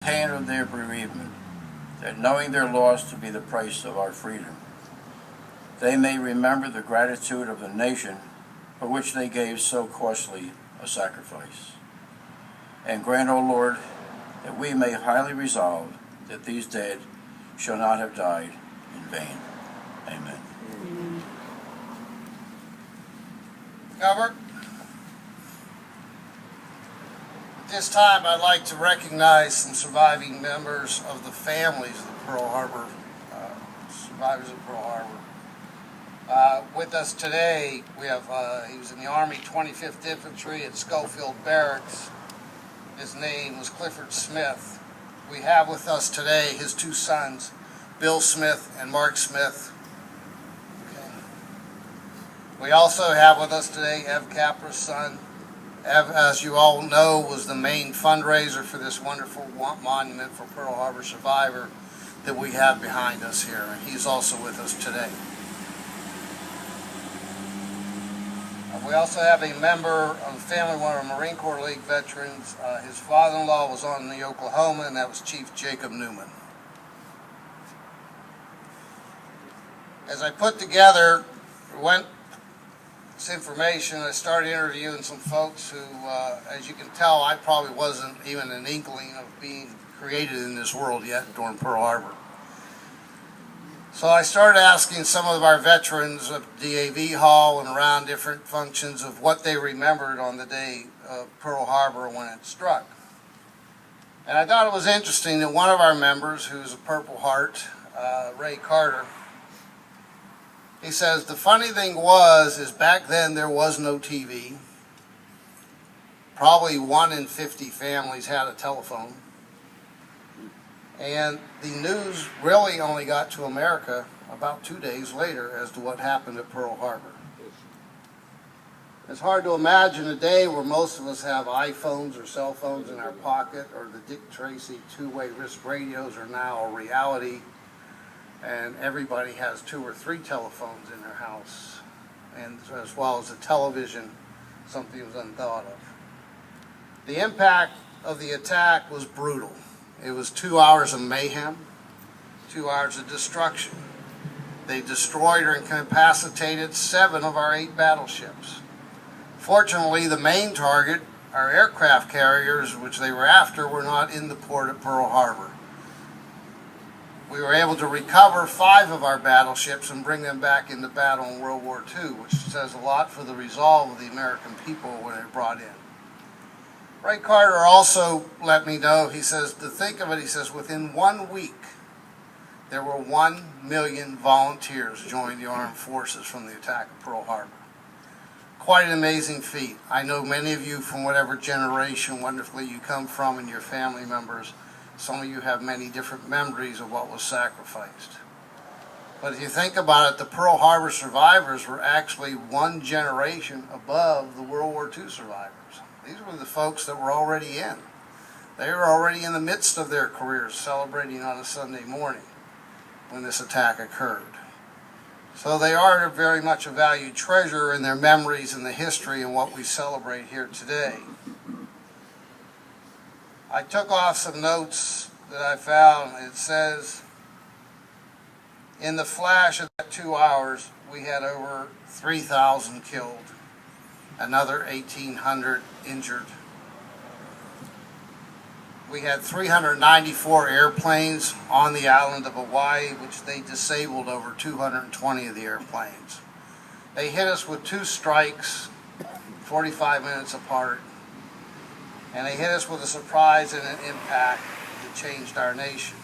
pain of their bereavement, that knowing their loss to be the price of our freedom, they may remember the gratitude of the nation for which they gave so costly a sacrifice. And grant, O Lord, that we may highly resolve that these dead shall not have died in vain. Amen. Albert, at this time I'd like to recognize some surviving members of the families of the Pearl Harbor, survivors of Pearl Harbor. With us today, we have, he was in the Army 25th Infantry at Schofield Barracks. His name was Clifford Smith. We have with us today his two sons, Bill Smith and Mark Smith. Okay. We also have with us today Ev Capra's son. Ev, as you all know, was the main fundraiser for this wonderful monument for Pearl Harbor survivor that we have behind us here. And he's also with us today. We also have a member of the family, one of our Marine Corps League veterans. His father-in-law was on the Oklahoma, and that was Chief Jacob Newman. As I put together this information, I started interviewing some folks who, as you can tell, I probably wasn't even an inkling of being created in this world yet during Pearl Harbor. So I started asking some of our veterans of DAV Hall and around different functions of what they remembered on the day of Pearl Harbor when it struck. And I thought it was interesting that one of our members, who's a Purple Heart, Ray Carter, he says, the funny thing is back then there was no TV. Probably 1 in 50 families had a telephone. And the news really only got to America about 2 days later as to what happened at Pearl Harbor. It's hard to imagine a day where most of us have iPhones or cell phones in our pocket, or the Dick Tracy two-way wrist radios are now a reality, and everybody has 2 or 3 telephones in their house, and as well as a television, something was unthought of. The impact of the attack was brutal. It was 2 hours of mayhem, 2 hours of destruction. They destroyed or incapacitated 7 of our 8 battleships. Fortunately, the main target, our aircraft carriers, which they were after, were not in the port of Pearl Harbor. We were able to recover 5 of our battleships and bring them back into battle in World War II, which says a lot for the resolve of the American people when they were brought in. Ray Carter also let me know, he says, to think of it, he says, within 1 week, there were 1 million volunteers joining the armed forces from the attack of Pearl Harbor. Quite an amazing feat. I know many of you from whatever generation wonderfully you come from and your family members, some of you have many different memories of what was sacrificed. But if you think about it, the Pearl Harbor survivors were actually 1 generation above the World War II survivors. These were the folks that were already in. They were already in the midst of their careers, celebrating on a Sunday morning when this attack occurred. So they are very much a valued treasure in their memories and the history and what we celebrate here today. I took off some notes that I found. It says, in the flash of that 2 hours, we had over 3,000 killed. Another 1,800 injured. We had 394 airplanes on the island of Hawaii, which they disabled over 220 of the airplanes. They hit us with 2 strikes, 45 minutes apart, and they hit us with a surprise and an impact that changed our nation.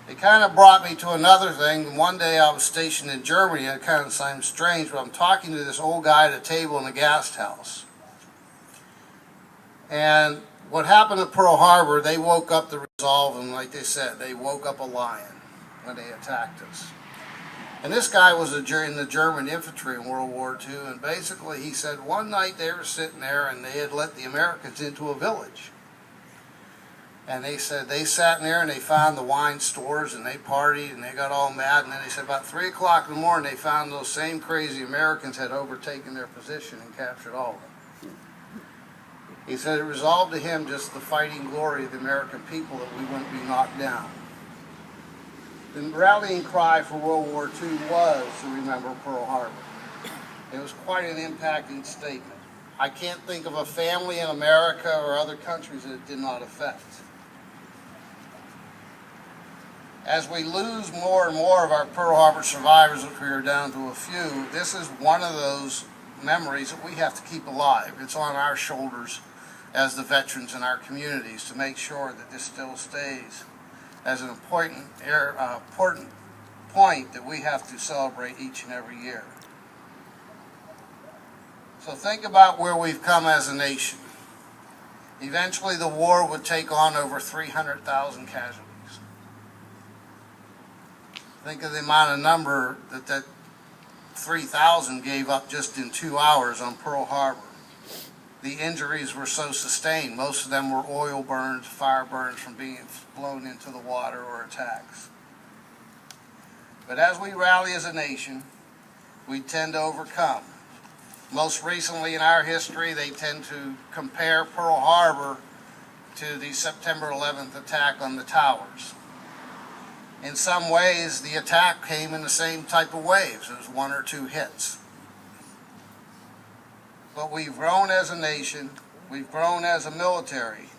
It kind of brought me to another thing. One day I was stationed in Germany, and it kind of seemed strange, but I'm talking to this old guy at a table in a guest house. And what happened at Pearl Harbor, they woke up the resolve, and like they said, they woke up a lion when they attacked us. And this guy was in the German infantry in World War II, and basically he said one night they were sitting there and they had let the Americans into a village. And they said they sat in there and they found the wine stores and they partied and they got all mad. And then they said about 3 o'clock in the morning they found those same crazy Americans had overtaken their position and captured all of them. He said it resolved to him just the fighting glory of the American people that we wouldn't be knocked down. The rallying cry for World War II was to remember Pearl Harbor. It was quite an impacting statement. I can't think of a family in America or other countries that it did not affect. As we lose more and more of our Pearl Harbor survivors, which we are down to a few, this is one of those memories that we have to keep alive. It's on our shoulders as the veterans in our communities to make sure that this still stays as an important point that we have to celebrate each and every year. So think about where we've come as a nation. Eventually the war would take on over 300,000 casualties. Think of the amount of number that 3,000 gave up just in 2 hours on Pearl Harbor. The injuries were so sustained. Most of them were oil burns, fire burns from being blown into the water or attacks. But as we rally as a nation, we tend to overcome. Most recently in our history, they tend to compare Pearl Harbor to the September 11th attack on the towers. In some ways, the attack came in the same type of waves. It was 1 or 2 hits. But we've grown as a nation. We've grown as a military.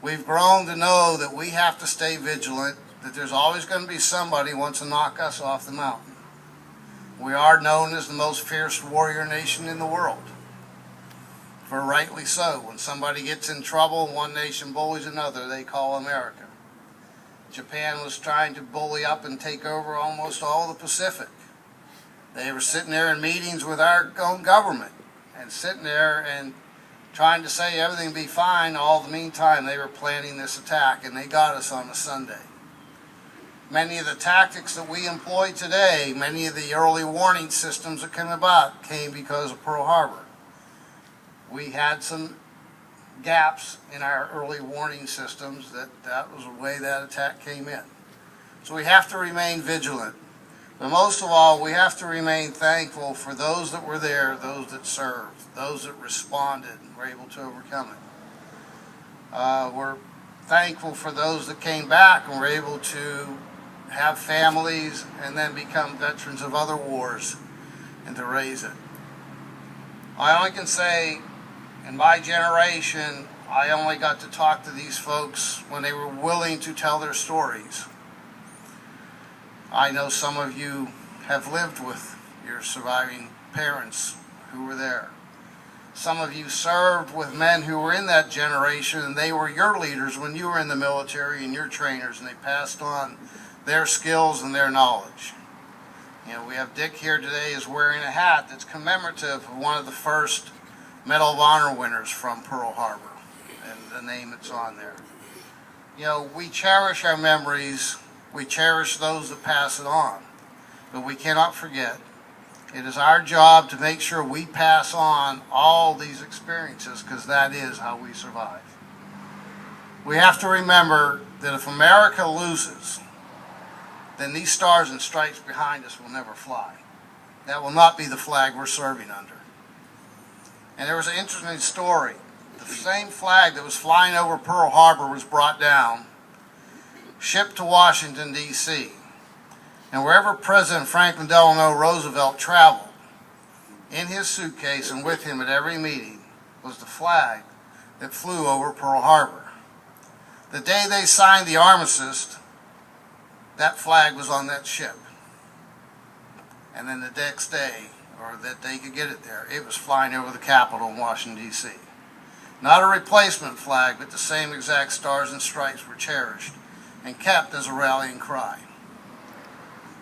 We've grown to know that we have to stay vigilant, that there's always going to be somebody who wants to knock us off the mountain. We are known as the most fierce warrior nation in the world. For rightly so. When somebody gets in trouble, one nation bullies another, they call America. Japan was trying to bully up and take over almost all the Pacific. They were sitting there in meetings with our own government and sitting there and trying to say everything would be fine. All the meantime, they were planning this attack, and they got us on a Sunday. Many of the tactics that we employ today, many of the early warning systems that came about came because of Pearl Harbor. We had some gaps in our early warning systems that was the way that attack came in. So we have to remain vigilant. But most of all, we have to remain thankful for those that were there, those that served, those that responded and were able to overcome it. We're thankful for those that came back and were able to have families and then become veterans of other wars and to raise it. I only can say, in my generation, I only got to talk to these folks when they were willing to tell their stories. I know some of you have lived with your surviving parents who were there. Some of you served with men who were in that generation, and they were your leaders when you were in the military and your trainers, and they passed on their skills and their knowledge. You know, we have Dick here today is wearing a hat that's commemorative of one of the first Medal of Honor winners from Pearl Harbor, and the name that's on there. You know, we cherish our memories. We cherish those that pass it on, but we cannot forget. It is our job to make sure we pass on all these experiences, because that is how we survive. We have to remember that if America loses, then these stars and stripes behind us will never fly. That will not be the flag we're serving under. And there was an interesting story. The same flag that was flying over Pearl Harbor was brought down, shipped to Washington, D.C. And wherever President Franklin Delano Roosevelt traveled, in his suitcase and with him at every meeting was the flag that flew over Pearl Harbor. The day they signed the armistice, that flag was on that ship. And then the next day, or that they could get it there, it was flying over the Capitol in Washington, D.C. Not a replacement flag, but the same exact stars and stripes were cherished and kept as a rallying cry.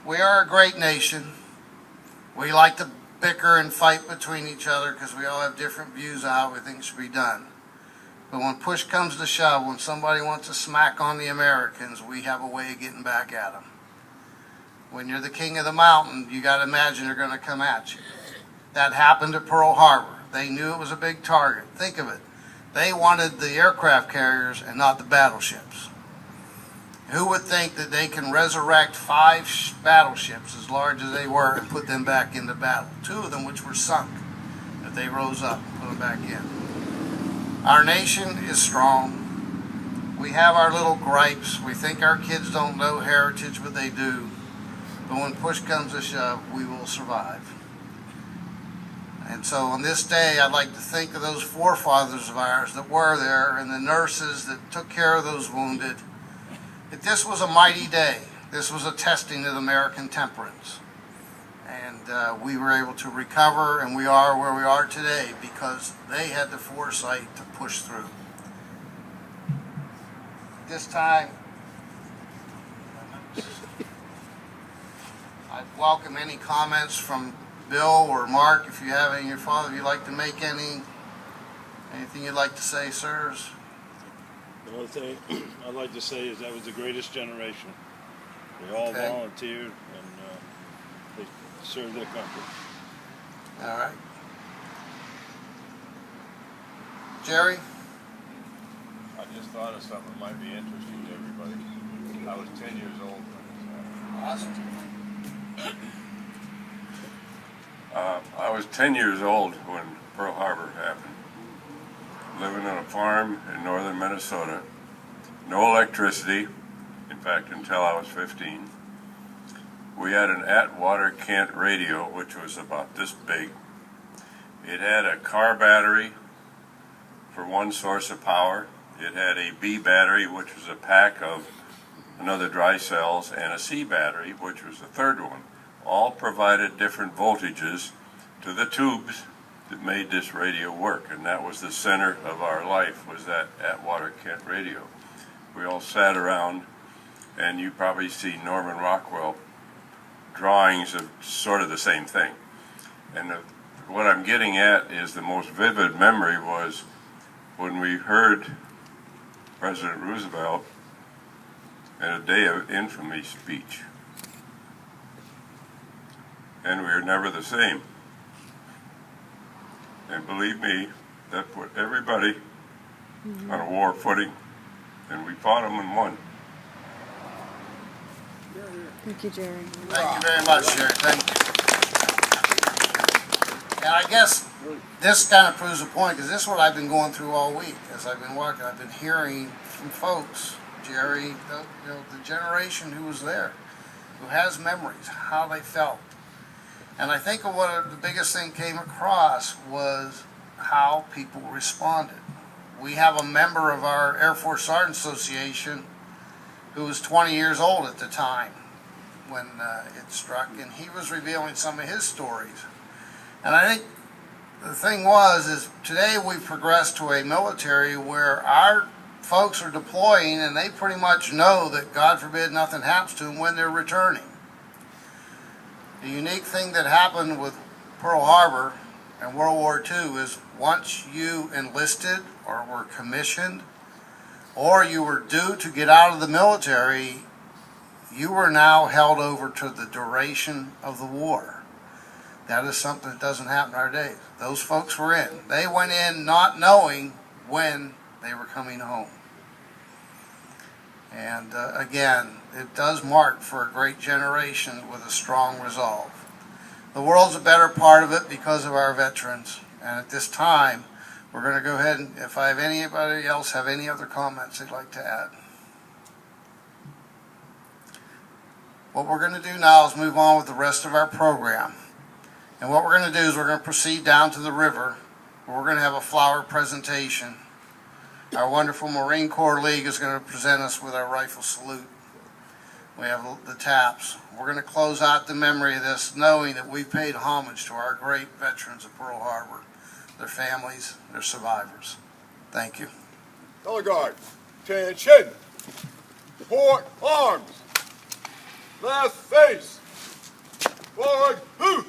We are a great nation. We like to bicker and fight between each other because we all have different views of how everything should be done. But when push comes to shove, when somebody wants to smack on the Americans, we have a way of getting back at them. When you're the king of the mountain, you got to imagine they're going to come at you. That happened at Pearl Harbor. They knew it was a big target. Think of it. They wanted the aircraft carriers and not the battleships. Who would think that they can resurrect 5 battleships as large as they were and put them back into battle? 2 of them which were sunk, that they rose up and put them back in. Our nation is strong. We have our little gripes. We think our kids don't know heritage, but they do. But when push comes to shove, we will survive. And so on this day, I'd like to think of those forefathers of ours that were there and the nurses that took care of those wounded. That this was a mighty day. This was a testing of American temperance. And we were able to recover, and we are where we are today because they had the foresight to push through. This time, I'd welcome any comments from Bill or Mark, if you have any, your father, if you'd like to make anything you'd like to say, sirs? The only thing I'd like to say is that was the greatest generation. They all volunteered and they served their country. All right. Jerry? I just thought of something that might be interesting to everybody. I was 10 years old when Awesome. I was 10 years old when Pearl Harbor happened. Living on a farm in northern Minnesota. No electricity, in fact, until I was 15. We had an Atwater Kent radio, which was about this big. It had a car battery for one source of power. It had a B battery, which was a pack of another dry cells, and a C battery, which was the third one. All provided different voltages to the tubes that made this radio work, and that was the center of our life, was that Atwater Kent radio. We all sat around, and you probably see Norman Rockwell drawings of sort of the same thing. And what I'm getting at is the most vivid memory was when we heard President Roosevelt in a day of infamy speech. And we were never the same. And believe me, that put everybody on a war footing, and we fought them and won. Thank you, Jerry. Thank you very much, Jerry. Thank you. And I guess this kind of proves a point, because this is what I've been going through all week as I've been walking. I've been hearing from folks, Jerry, the generation who was there, who has memories, how they felt. And I think the biggest thing came across was how people responded. We have a member of our Air Force Sergeant Association who was 20 years old at the time when it struck, and he was revealing some of his stories. And I think the thing is today we've progressed to a military where our folks are deploying and they pretty much know that, God forbid, nothing happens to them when they're returning. The unique thing that happened with Pearl Harbor and World War II is once you enlisted or were commissioned or you were due to get out of the military, you were now held over to the duration of the war. That is something that doesn't happen in our days. Those folks were in. They went in not knowing when they were coming home. And again, it does mark for a great generation with a strong resolve. The world's a better part of it because of our veterans. And at this time, we're going to go ahead and, if I have anybody else have any other comments they'd like to add. What we're going to do now is move on with the rest of our program. And what we're going to do is we're going to proceed down to the river, where we're going to have a flower presentation. Our wonderful Marine Corps League is going to present us with our rifle salute. We have the taps. We're going to close out the memory of this knowing that we've paid homage to our great veterans of Pearl Harbor, their families, their survivors. Thank you. Color guard, attention! Port arms! Left face! Forward, move!